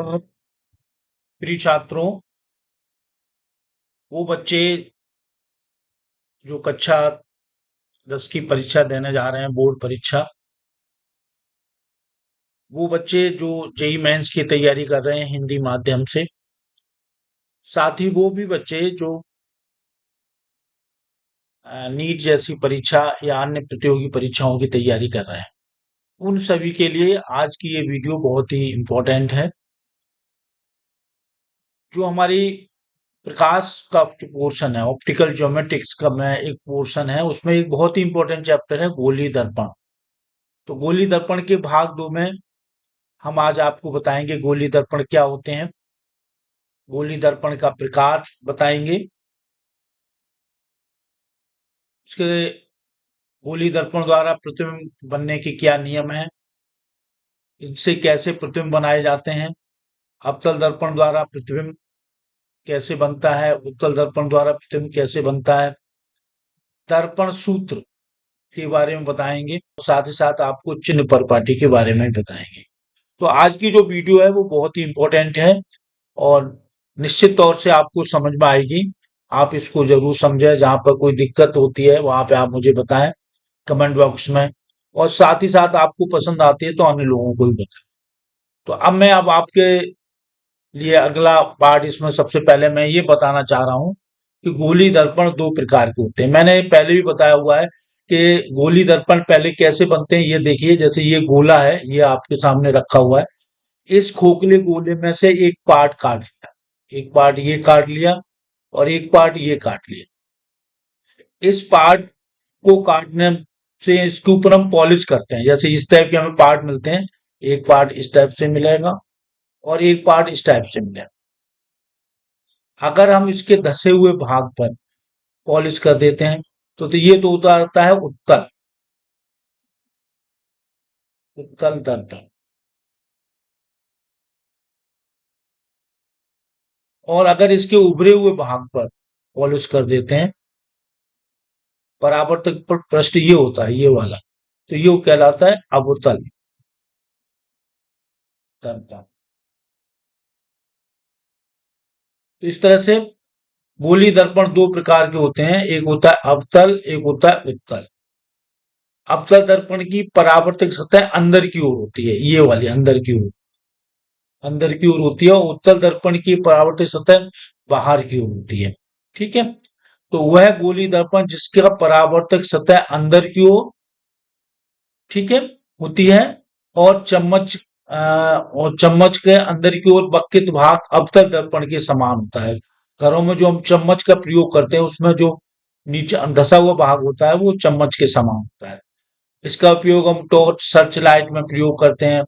नमस्कार प्रिय छात्रों। वो बच्चे जो कक्षा 10 की परीक्षा देने जा रहे हैं, बोर्ड परीक्षा, वो बच्चे जो जेई मेंस की तैयारी कर रहे हैं हिंदी माध्यम से, साथ ही वो भी बच्चे जो नीट जैसी परीक्षा या अन्य प्रतियोगी परीक्षाओं की तैयारी कर रहे हैं, उन सभी के लिए आज की ये वीडियो बहुत ही इम्पोर्टेंट है। जो हमारी प्रकाश का जो पोर्शन है, ऑप्टिकल ज्योमेट्रिक्स का में एक पोर्शन है, उसमें एक बहुत ही इंपॉर्टेंट चैप्टर है गोली दर्पण। तो गोली दर्पण के भाग 2 में हम आज आपको बताएंगे गोली दर्पण क्या होते हैं, गोली दर्पण का प्रकार बताएंगे, उसके गोली दर्पण द्वारा प्रतिबिंब बनने के क्या नियम है, इनसे कैसे प्रतिबिंब बनाए जाते हैं, अवतल दर्पण द्वारा प्रतिबिंब कैसे बनता है, उत्तल दर्पण द्वारा प्रतिबिंब कैसे बनता है, दर्पण सूत्र के बारे में बताएंगे, साथ ही साथ आपको चिन्ह परिपाटी के बारे में बताएंगे। तो आज की जो वीडियो है वो बहुत ही इंपॉर्टेंट है और निश्चित तौर से आपको समझ में आएगी। आप इसको जरूर समझें, जहां पर कोई दिक्कत होती है वहां पे आप मुझे बताएं कमेंट बॉक्स में, और साथ ही साथ आपको पसंद आती है तो अन्य लोगों को भी बताएं। तो अब आपके लिए अगला पार्ट, इसमें सबसे पहले मैं ये बताना चाह रहा हूँ कि गोली दर्पण दो प्रकार के होते हैं। मैंने पहले भी बताया हुआ है कि गोली दर्पण पहले कैसे बनते हैं। ये देखिए, जैसे ये गोला है, ये आपके सामने रखा हुआ है, इस खोखले गोले में से एक पार्ट काट लिया, एक पार्ट ये काट लिया और एक पार्ट ये काट लिया। इस पार्ट को काटने से इसके ऊपर हम पॉलिश करते हैं। जैसे इस टाइप के हमें पार्ट मिलते हैं, एक पार्ट इस टाइप से मिलेगा और एक पार्ट इस टाइप से मिलेगा। अगर हम इसके धसे हुए भाग पर पॉलिश कर देते हैं तो ये तो होता है उत्तल, उत्तल दर्पण। और अगर इसके उभरे हुए भाग पर पॉलिश कर देते हैं, परावर्तक पर पृष्ठ ये होता है, ये वाला, तो ये कहलाता है अवतल दर्पण। तो इस तरह से गोली दर्पण दो प्रकार के होते हैं, एक होता है अवतल, एक होता है उत्तल। अवतल दर्पण की परावर्तक सतह अंदर की ओर होती है, ये वाली अंदर की ओर, अंदर की ओर होती है, और उत्तल दर्पण की परावर्तक सतह बाहर की ओर होती है। ठीक है, तो वह गोली दर्पण जिसका परावर्तक सतह अंदर की ओर, ठीक है, होती है, और चम्मच के अंदर की ओर बक्कित भाग अवतल दर्पण के समान होता है। घरों में जो हम चम्मच का प्रयोग करते हैं उसमें जो नीचे धसा हुआ भाग होता है वो चम्मच के समान होता है। इसका उपयोग हम टॉर्च सर्च लाइट में प्रयोग करते हैं,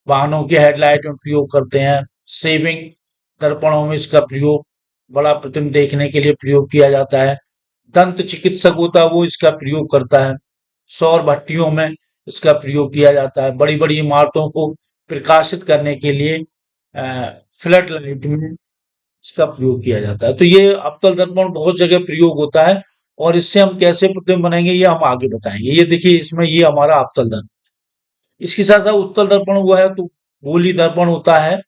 वाहनों की हेडलाइट में प्रयोग करते हैं, सेविंग दर्पणों में इसका प्रयोग, बड़ा प्रतिबिंब देखने के लिए प्रयोग किया जाता है। दंत चिकित्सक होता है वो इसका प्रयोग करता है। सौर भट्टियों में इसका प्रयोग किया जाता है। बड़ी बड़ी इमारतों को प्रकाशित करने के लिए फ्लड लाइट में इसका प्रयोग किया जाता है। तो ये अवतल दर्पण बहुत जगह प्रयोग होता है, और इससे हम कैसे प्रतिबिंब बनाएंगे ये हम आगे बताएंगे। ये देखिए, इसमें ये हमारा अवतल दर्पण। इसके साथ साथ उत्तल दर्पण हुआ है तो गोली दर्पण होता है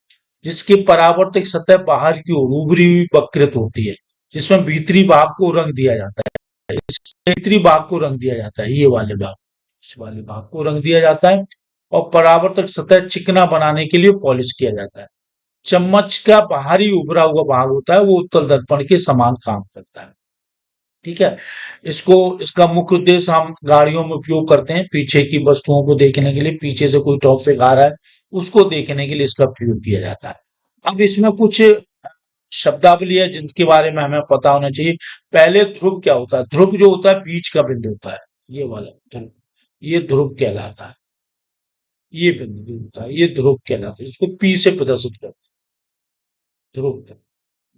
जिसकी परावर्तक सतह बाहर की ओर उभरी हुई वक्रित होती है, जिसमें भीतरी भाग को रंग दिया जाता है। भीतरी भाग को रंग दिया जाता है, ये वाले भाग, इस वाले भाग को रंग दिया जाता है, और परावर्तक सतह चिकना बनाने के लिए पॉलिश किया जाता है। चम्मच का बाहरी उभरा हुआ भाग होता है वो उत्तल दर्पण के समान काम करता है। ठीक है, इसको, इसका मुख्य उद्देश्य हम गाड़ियों में उपयोग करते हैं, पीछे की वस्तुओं को देखने के लिए, पीछे से कोई ट्रैफिक आ रहा है उसको देखने के लिए इसका प्रयोग किया जाता है। अब इसमें कुछ शब्दावली है जिनके बारे में हमें पता होना चाहिए। पहले ध्रुव क्या होता है? ध्रुव जो होता है बीच का बिंदु होता है, ये वाला ध्रुव, ये ध्रुव कहलाता है। ये बिंदु जो होता है ये ध्रुव कहलाता है, इसको पी से प्रदर्शित करते हैं, ध्रुव।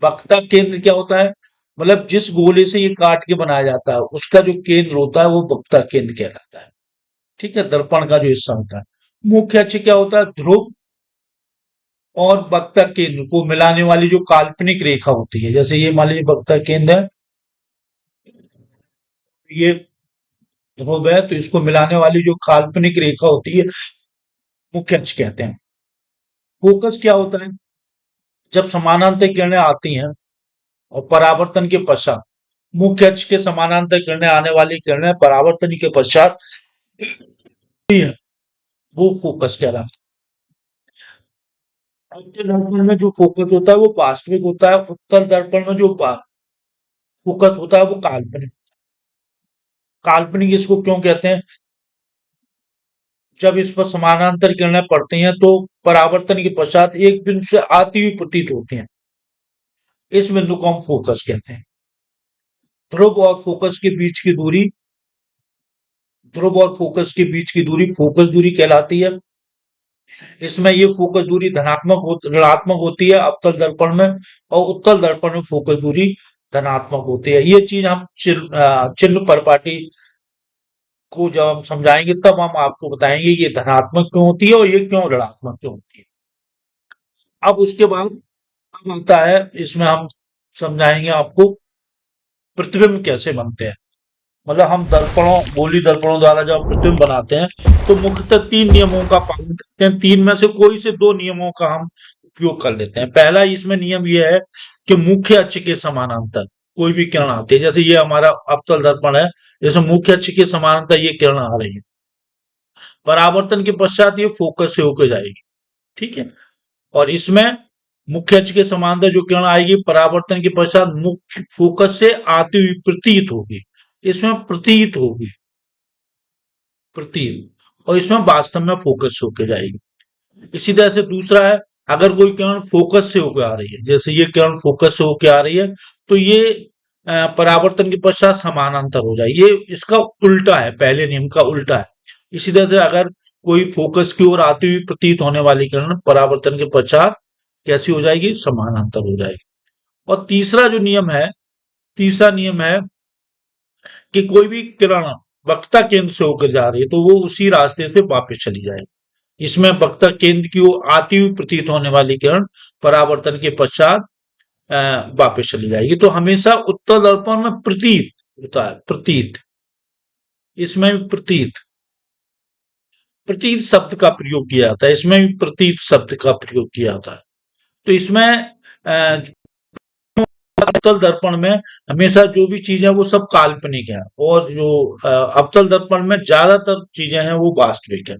वक्ता केंद्र क्या होता है? मतलब जिस गोले से ये काट के बनाया जाता है उसका जो केंद्र होता है वो वक्ता केंद्र कहलाता है। ठीक है, दर्पण का जो हिस्सा होता है। मुख्य अक्ष क्या होता है? ध्रुव और वक्ता केंद्र को मिलाने वाली जो काल्पनिक रेखा होती है, जैसे ये मान लीजिए वक्ता केंद्र है, ये ध्रुव है, तो इसको मिलाने वाली जो काल्पनिक रेखा होती है मुख्य अक्ष कहते हैं। फोकस क्या होता है? जब समानांतर किरणें आती हैं और परावर्तन के पश्चात मुख्य अक्ष के समानांतर किरणें आने वाली किरणें परावर्तन के पश्चात वो फोकस कहलाता है। उत्तल दर्पण में जो फोकस होता है वो वास्तविक होता है, उत्तल दर्पण में जो फोकस होता है वो काल्पनिक। काल्पनिक इसको क्यों कहते हैं? जब इस पर समानांतर किरणें पड़ती हैं तो परावर्तन के पश्चात एक बिंदु से आती हुई प्रतीत होती हैं। इस बिंदु को हम फोकस कहते हैं। ध्रुव और फोकस के बीच की दूरी ध्रुव और फोकस के बीच की दूरी फोकस दूरी कहलाती है। इसमें ये फोकस दूरी ऋणात्मक होती है अवतल दर्पण में, और उत्तल दर्पण में फोकस दूरी धनात्मक होती है। ये चीज हम चिन्ह परपाटी को जब हम समझाएंगे तब हम आपको बताएंगे ये धनात्मक क्यों होती है और ये क्यों ऋणात्मक क्यों होती है। अब उसके बाद अब आता है, इसमें हम समझाएंगे आपको प्रतिबिंब कैसे बनते हैं। मतलब हम गोली दर्पणों द्वारा जब प्रतिबिंब बनाते हैं तो मुख्यतः 3 नियमों का पालन करते हैं। 3 में से कोई से 2 नियमों का हम उपयोग कर लेते हैं। पहला इसमें नियम यह है कि मुख्य अक्ष के समानांतर कोई भी किरण आती है, जैसे ये हमारा अवतल दर्पण है, जैसे मुख्य अक्ष के समानांतर ये किरण आ रही है, परावर्तन के पश्चात ये फोकस से होकर जाएगी। ठीक है, और इसमें मुख्य अक्ष के समांतर जो किरण आएगी परावर्तन के पश्चात मुख्य फोकस से आती हुई प्रतीत होगी। इसमें प्रतीत होगी, प्रतीत, और इसमें वास्तव में फोकस से होकर जाएगी। इसी तरह से दूसरा है, अगर कोई किरण फोकस से होकर आ रही है, जैसे ये किरण फोकस से होकर आ रही है, तो ये परावर्तन के पश्चात समानांतर हो जाए। ये इसका उल्टा है, पहले नियम का उल्टा है। इसी तरह से अगर कोई फोकस की ओर आती हुई प्रतीत होने वाली किरण परावर्तन के पश्चात कैसी हो जाएगी? समानांतर हो जाएगी। और तीसरा नियम है कि कोई भी किरण वक्ता केंद्र से होकर जा रही है तो वो उसी रास्ते से वापस चली जाएगी। इसमें वक्ता केंद्र की ओर आती हुई प्रतीत होने वाली किरण परावर्तन के पश्चात वापस चली जाएगी। तो हमेशा उत्तल दर्पण में प्रतीत होता है, प्रतीत। इसमें भी प्रतीत शब्द का प्रयोग किया जाता है, इसमें भी प्रतीत शब्द का प्रयोग किया जाता है। तो इसमें अवतल दर्पण में हमेशा जो भी चीजें वो सब काल्पनिक है, और जो अवतल दर्पण में ज्यादातर चीजें हैं वो वास्तविक है।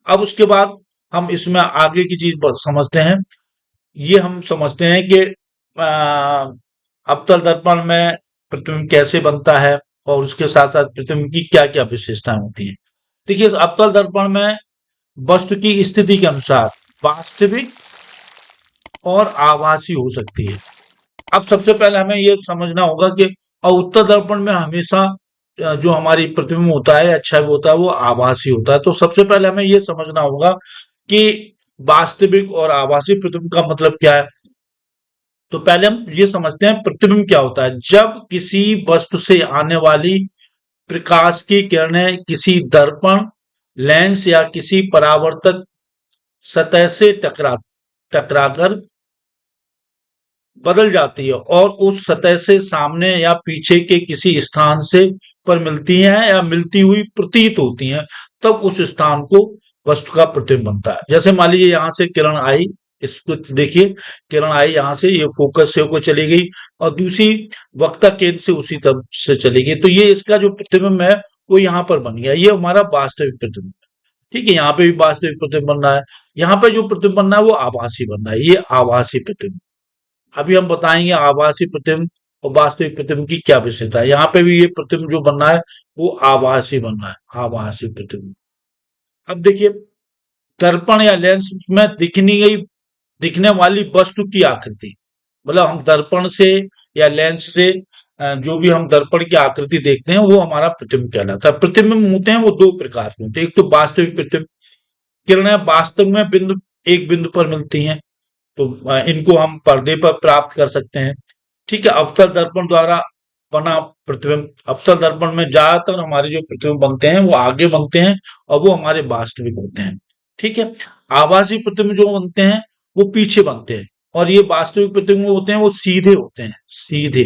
अब उसके बाद हम इसमें आगे की चीज समझते हैं। ये हम समझते हैं कि अवतल दर्पण में प्रतिबिंब कैसे बनता है और उसके साथ साथ प्रतिबिंब की क्या क्या विशेषताएं होती हैं। देखिए, इस अवतल दर्पण में वस्तु की स्थिति के अनुसार वास्तविक और आभासी हो सकती है। अब सबसे पहले हमें यह समझना होगा कि उत्तल दर्पण में हमेशा जो हमारी प्रतिबिंब होता है, अच्छा होता है, वो आभासी होता है। तो सबसे पहले हमें यह समझना होगा कि वास्तविक और आभासी प्रतिबिंब का मतलब क्या है। तो पहले हम ये समझते हैं प्रतिबिंब क्या होता है। जब किसी वस्तु से आने वाली प्रकाश की किरणें किसी दर्पण, लेंस या किसी परावर्तक सतह से टकराकर बदल जाती है और उस सतह से सामने या पीछे के किसी स्थान से पर मिलती हैं या मिलती हुई प्रतीत होती हैं, तब उस स्थान को वस्तु का प्रतिबिंब बनता है। जैसे मान लीजिए यहां से किरण आई, इसको देखिए, किरण आई यहां से, ये फोकस से होकर चली गई और दूसरी वक्ता केंद्र से उसी तरफ से चली गई, तो ये इसका जो प्रतिबिंब है वो यहाँ पर बन गया। ये हमारा वास्तविक प्रतिबिंब है। ठीक है, यहाँ पे भी वास्तविक प्रतिबिंब बन रहा है, यहाँ पे जो प्रतिबिंब बन रहा है वो आभासी बन रहा है, ये आभासी प्रतिबिंब। अभी हम बताएंगे आभासी प्रतिबिंब और वास्तविक प्रतिबिंब की क्या विशेषता है। यहाँ पे भी ये प्रतिबिंब जो बन रहा है वो आभासी बन रहा है, आभासी प्रतिबिंब। अब देखिए, दर्पण या लेंस में दिखने वाली वस्तु की आकृति, मतलब हम दर्पण से या लेंस से जो भी हम दर्पण की आकृति देखते हैं वो हमारा प्रतिबिंब कहलाता है। प्रतिबिंब होते हैं वो दो प्रकार के होते हैं। एक तो वास्तविक प्रतिबिंब, किरणें वास्तव में एक बिंदु पर मिलती हैं, तो इनको हम पर्दे पर प्राप्त कर सकते हैं। ठीक है, अवतल दर्पण द्वारा बना प्रतिबिंब, अवतल दर्पण में ज्यादातर हमारे जो प्रतिबिंब बनते हैं वो आगे बनते हैं और वो हमारे वास्तविक होते हैं। ठीक है, आभासी प्रतिबिंब जो बनते हैं वो पीछे बनते हैं, और ये वास्तविक प्रतिबिंब होते हैं वो सीधे होते हैं, सीधे,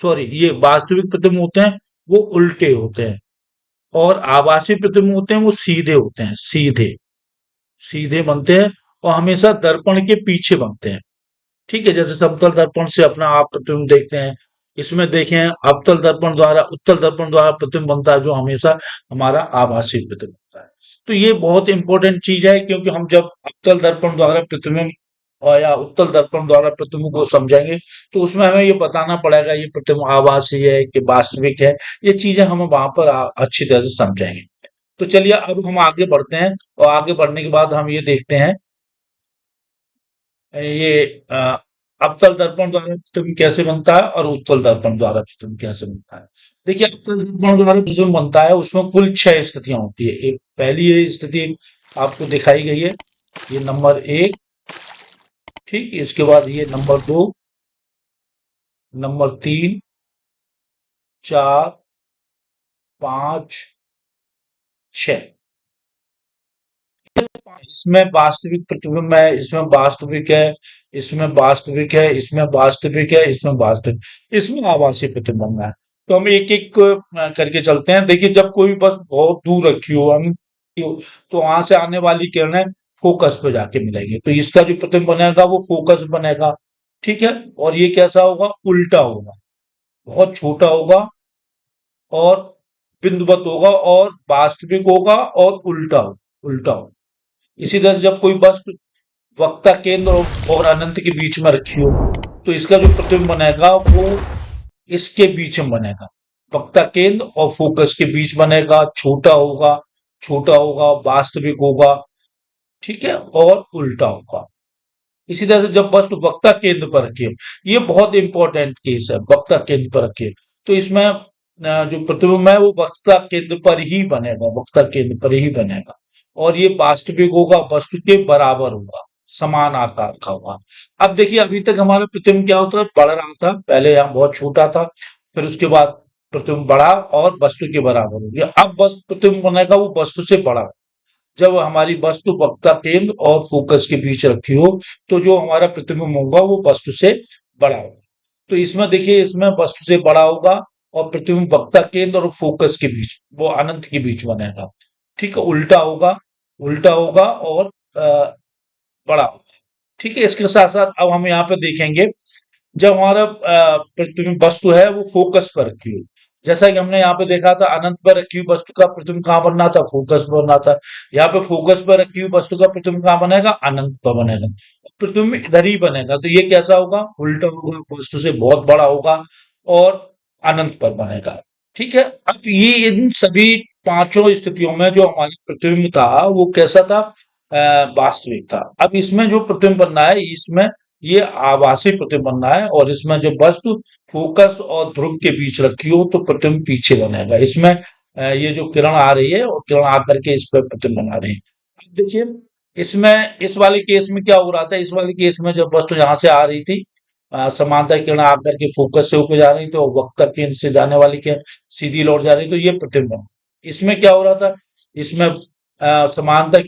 सॉरी, ये वास्तविक प्रतिबिंब होते हैं वो उल्टे होते हैं, और आभासी प्रतिबिंब होते हैं वो सीधे होते हैं, सीधे सीधे बनते हैं और हमेशा दर्पण के पीछे बनते हैं। ठीक है, जैसे समतल दर्पण से अपना आप प्रतिबिंब देखते हैं, इसमें देखें अवतल दर्पण द्वारा उत्तल दर्पण द्वारा प्रतिबिंब बनता है जो हमेशा हमारा आभासी प्रतिबिंब होता है। तो ये बहुत इंपॉर्टेंट चीज है, क्योंकि हम जब अवतल दर्पण द्वारा प्रतिबिंब और या उत्तल दर्पण द्वारा प्रतिबिंब को समझेंगे, तो उसमें हमें ये बताना पड़ेगा ये प्रतिबिंब आभासी है कि वास्तविक है। ये चीजें हम वहां पर अच्छी तरह से समझेंगे। तो चलिए अब हम आगे बढ़ते हैं, और आगे बढ़ने के बाद हम ये देखते हैं ये अ, अवतल दर्पण द्वारा प्रतिबिंब कैसे बनता है और उत्तल दर्पण द्वारा प्रतिबिंब कैसे बनता है। देखिए, अवतल दर्पण द्वारा प्रतिबिंब बनता है उसमें कुल 6 स्थितियां होती है। एक पहली ये स्थिति आपको दिखाई गई है, ये नंबर 1। ठीक, इसके बाद ये नंबर 2, नंबर 3, 4, 5, 6। इसमें वास्तविक प्रतिबिंब है, इसमें वास्तविक है, इसमें वास्तविक है, इसमें वास्तविक है, इसमें वास्तविक, इसमें आभासी प्रतिबिंब है। तो हम एक एक करके चलते हैं। देखिए, जब कोई बस बहुत दूर रखी हो हम, तो वहां से आने वाली किरणें फोकस पे जाके मिलेंगी, तो इसका जो प्रतिबिंब बनेगा वो फोकस बनेगा। ठीक है, और ये कैसा होगा, उल्टा होगा, बहुत छोटा होगा और बिंदुवत होगा और वास्तविक होगा और उल्टा होगा, उल्टा होगा। इसी तरह से जब कोई वस्तु वक्ता केंद्र और अनंत के बीच में रखी हो, तो इसका जो प्रतिबिंब बनेगा वो इसके बीच में बनेगा, वक्ता केंद्र और फोकस के बीच बनेगा, छोटा होगा, छोटा होगा, वास्तविक होगा। ठीक है, और उल्टा होगा। इसी तरह से जब वस्तु वक्ता केंद्र पर रखी हो, ये बहुत इंपॉर्टेंट केस है, वक्ता केंद्र पर रखी है, तो इसमें जो प्रतिबिंब है वो वक्ता केंद्र पर ही बनेगा, वक्ता केंद्र पर ही बनेगा, और ये वास्तविक होगा, वस्तु के बराबर होगा, समान आकार का होगा। अब देखिए, अभी तक हमारा प्रतिबिंब क्या होता है, बढ़ रहा था, पहले यहाँ बहुत छोटा था, फिर उसके बाद प्रतिबिंब बढ़ा और वस्तु के बराबर हो गया। अब बस प्रतिबिंब बनेगा वो वस्तु से बड़ा, जब हमारी वस्तु वक्ता केंद्र और फोकस के बीच रखी हो, तो जो हमारा प्रतिबिंब होगा वो वस्तु से बड़ा होगा। तो इसमें देखिए, इसमें वस्तु से बड़ा होगा और प्रतिबिंब वक्ता केंद्र और फोकस के बीच, वो अनंत के बीच बनेगा। ठीक है, उल्टा होगा, उल्टा होगा और बड़ा होगा। ठीक है, इसके साथ साथ अब हम यहाँ पे देखेंगे, जब हमारा प्रतिबिंब वस्तु है वो फोकस पर रखी हो, जैसा कि हमने यहाँ पे देखा था, अनंत पर रखी हुई वस्तु का प्रतिबिंब कहाँ बनना था, फोकस पर बनना था। यहाँ पे फोकस पर रखी हुई वस्तु का प्रतिबिंब कहाँ बनेगा, अनंत पर बनेगा। प्रतिबिंब इधर ही बनेगा, तो ये कैसा होगा, उल्टा होगा, वस्तु से बहुत बड़ा होगा और अनंत पर बनेगा। ठीक है, अब ये इन सभी पांचों स्थितियों में जो हमारा प्रतिबिंब था वो कैसा था, वास्तविक था। अब इसमें जो प्रतिबिंब बनना है, इसमें ये आभासी प्रतिबिंब बनना है, और इसमें जो वस्तु फोकस और ध्रुव के बीच रखी हो तो प्रतिबिंब पीछे बनेगा। इसमें ये जो किरण आ रही है और किरण आकर के इस पर प्रतिबिंब बना रही है। अब देखिए, इसमें इस वाले केस में क्या हो रहा था, इस वाले केस में जब वस्तु यहाँ से आ रही थी, समांतर किरण आकर के फोकस से होकर जा रही थी, और वक्ता केंद्र से जाने वाली किरण सीधी लौट जा रही, तो ये प्रतिबिंब बना। इसमें क्या हो रहा था, इसमें समांतर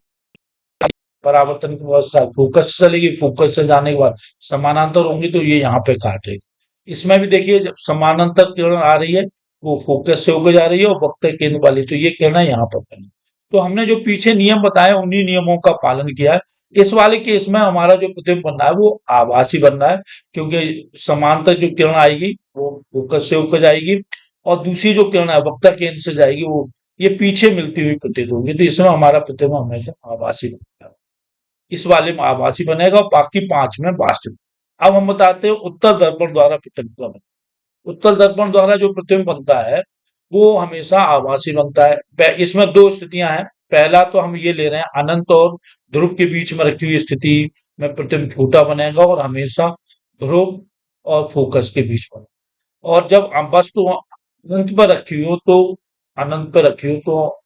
परावर्तन की व्यवस्था फोकस से चलेगी, फोकस से जाने के बाद समानांतर होंगी, तो ये यहाँ पे काटेगी। इसमें भी देखिए, जब समानांतर किरण आ रही है वो फोकस से होकर जा रही है और वक्र केंद्र वाली, तो ये किरण यहाँ पर बनी। तो हमने जो पीछे नियम बताए उन्हीं नियमों का पालन किया है। इस वाले केस में हमारा जो प्रतिबिंब बनना है वो आभासी बनना है, क्योंकि समांतर जो किरण आएगी वो फोकस से होकर जाएगी, और दूसरी जो किरण है वक्र केंद्र से जाएगी, वो ये पीछे मिलती हुई प्रतीत होगी, तो इसमें हमारा प्रतिबिंब हमेशा आभासी बनता है। इस वाले में आभासी बनेगा और बाकी 5 में वास्तविक। अब हम बताते हैं उत्तल दर्पण द्वारा प्रतिबिंब का बनना। उत्तल दर्पण द्वारा जो प्रतिबिंब बनता है वो हमेशा आभासी बनता है। इसमें 2 स्थितियां हैं। पहला तो हम ये ले रहे हैं, अनंत और ध्रुव के बीच में रखी हुई स्थिति में प्रतिबिंब छोटा बनेगा और हमेशा ध्रुव और फोकस के बीच में। और जब वस्तु अनंत पर रखी हो तो, अनंत पर रखी हो तो,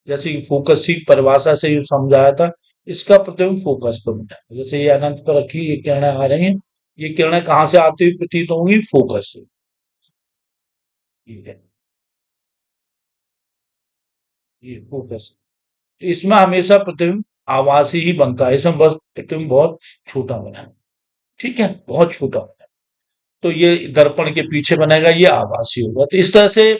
जैसे कि फोकस की परिभाषा से ये समझाया था, इसका प्रतिबिंब फोकस पर मिटा है। जैसे ये अनंत पर रखी ये किरणें आ रही हैं, ये किरणें कहाँ से आती हुई प्रतीत होंगी, फोकस से। ये है, ये फोकस। तो इसमें हमेशा प्रतिबिंब आभासी ही बनता है, इसमें बस प्रतिबिंब बहुत छोटा बना है। ठीक है, बहुत छोटा बना है, तो ये दर्पण के पीछे बनेगा, ये आभासी होगा। तो इस तरह से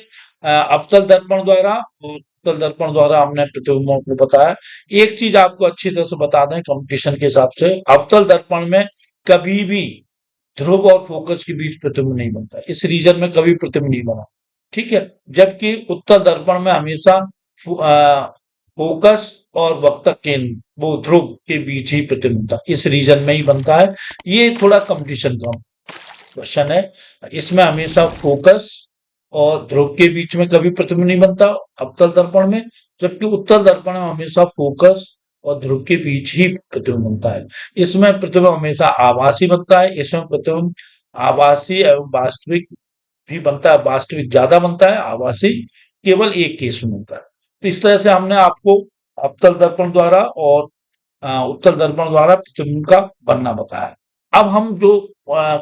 अवतल दर्पण द्वारा और उत्तल दर्पण द्वारा हमने प्रतिबिंबों को बताया। एक चीज आपको अच्छी तरह से बता दें कंपटीशन के हिसाब से, अवतल दर्पण में कभी भी ध्रुव और फोकस के बीच प्रतिबिंब नहीं बनता, इस रीजन में कभी प्रतिबिंब नहीं बना। ठीक है, जबकि उत्तल दर्पण में हमेशा फोकस और वक्तक केंद्र वो ध्रुव के बीच ही प्रतिबिंब बनता है, इस रीजन में ही बनता है। ये थोड़ा कंपटीशन का क्वेश्चन है। इसमें हमेशा फोकस और ध्रुव के बीच में कभी प्रतिबिंब नहीं बनता अवतल दर्पण में, जबकि उत्तल दर्पण में हमेशा फोकस और ध्रुव के बीच ही प्रतिबिंब बनता है। इसमें प्रतिबिंब हमेशा आभासी बनता है, इसमें प्रतिबिंब आभासी एवं वास्तविक भी बनता है, वास्तविक ज्यादा बनता है, आभासी केवल एक केस में बनता है। तो इस तरह से हमने आपको अवतल दर्पण द्वारा और उत्तल दर्पण द्वारा प्रतिबिंब का बनना बताया। अब हम जो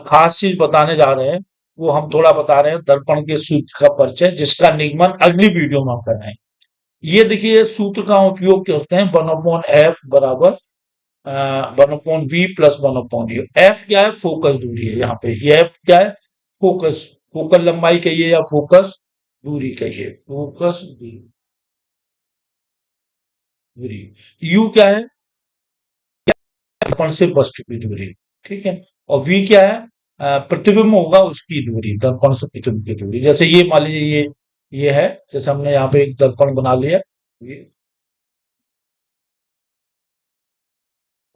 खास चीज बताने जा रहे हैं वो हम थोड़ा बता रहे हैं दर्पण के सूत्र का परिचय, जिसका निगमन अगली वीडियो में हम कराएंगे। ये देखिए सूत्र का उपयोग करते हैं 1/f बराबर 1/v प्लस 1/u। एफ क्या है? फोकस दूरी है। यहाँ पे ये एफ क्या है? फोकस, फोकल लंबाई कहिए या फोकस दूरी कहिए, फोकस दूरी। यू क्या है? दर्पण से वस्तु की दूरी। ठीक है, और वी क्या है? प्रतिबिंब होगा उसकी दूरी, दर्पण से प्रतिबिंब की दूरी। जैसे ये मान लीजिए ये है, जैसे हमने यहाँ पे एक दर्पण बना लिया ये,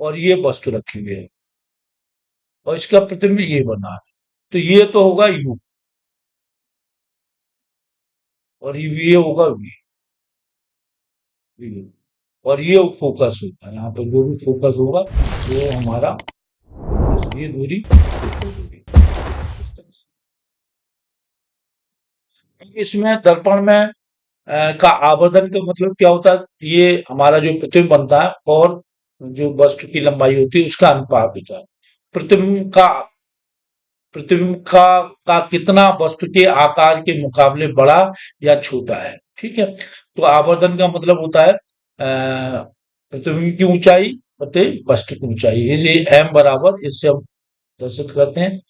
और ये वस्तु रखी हुई है और इसका प्रतिबिंब ये बना है, तो ये तो होगा यू और ये होगा वी, और ये फोकस होगा। यहाँ पे जो भी फोकस होगा वो हमारा फोकस, ये दूरी फोकल दूरी। इस तरह से इसमें दर्पण में का आवर्धन का मतलब क्या होता है? ये हमारा जो प्रतिबिंब बनता है और जो वस्तु की लंबाई होती है उसका अनुपात होता है। प्रतिबिंब का प्रतिबिंब का कितना वस्तु के आकार के मुकाबले बड़ा या छोटा है। ठीक है, तो आवर्धन का मतलब होता है प्रतिबिंब की ऊंचाई बटे वस्तु की ऊंचाई, इसे एम बराबर, इससे हम दर्शित करते हैं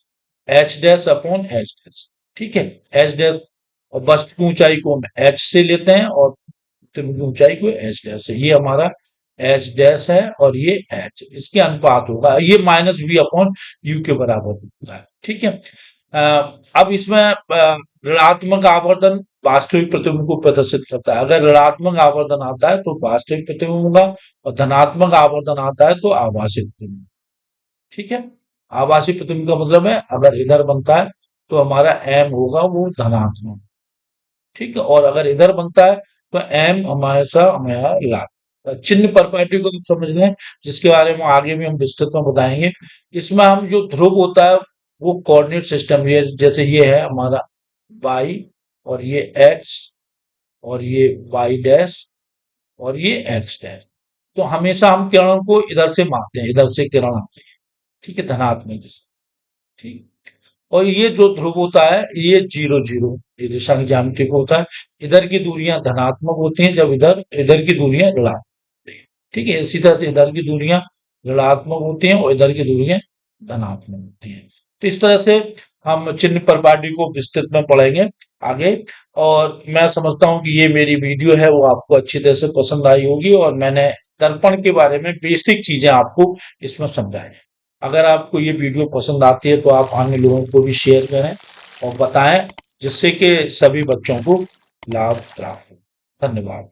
H dash upon H dash. ठीक है, एच डैश, और वस्तु की ऊंचाई को हम एच से लेते हैं और प्रतिबिंब की ऊंचाई को एच डैश से। ये हमारा एच डैश है और ये एच, इसके अनुपात होगा, ये माइनस वी अपॉन यू के बराबर होता है। ठीक है, अब इसमें ऋणात्मक आवर्धन वास्तविक प्रतिबिंब को प्रदर्शित करता है। अगर ऋणात्मक आवर्धन आता है तो वास्तविक प्रतिबिंब होगा, और धनात्मक आवर्धन आता है तो आभासी प्रतिबिंब। ठीक है, आभासी प्रतिबिंब का मतलब है अगर इधर बनता है तो हमारा एम होगा वो धनात्मक। ठीक है, और अगर इधर बनता है तो एम हमेशा हमारा लाभ। चिन्ह प्रॉपर्टी को आप समझ लें, जिसके बारे में आगे भी हम विस्तृत में बताएंगे। इसमें हम जो ध्रुव होता है वो कोऑर्डिनेट सिस्टम, ये जैसे ये है हमारा वाई, और ये एक्स, और ये वाई डैश, और ये एक्स डैश। तो हमेशा हम किरणों को इधर से मापते हैं, इधर से किरण आते हैं। ठीक है, धनात्मक दिशा। ठीक, और ये जो ध्रुव होता है ये 0 0 ये दिशा की ज्यामिति को होता है। इधर की दूरियां धनात्मक होती हैं जब इधर इधर की दूरियां ऋणात्मक होती हैं। ठीक है, इसी तरह से इधर की दूरियां ऋणात्मक होती हैं और इधर की दूरियां धनात्मक होती हैं। तो इस तरह से हम चिन्ह प्रपाटी को विस्तृत में पढ़ेंगे आगे। और मैं समझता हूँ कि ये मेरी वीडियो है वो आपको अच्छी तरह से पसंद आई होगी, और मैंने दर्पण के बारे में बेसिक चीजें आपको इसमें समझाई हैं। अगर आपको ये वीडियो पसंद आती है तो आप अन्य लोगों को भी शेयर करें और बताएं, जिससे कि सभी बच्चों को लाभ प्राप्त हो। धन्यवाद।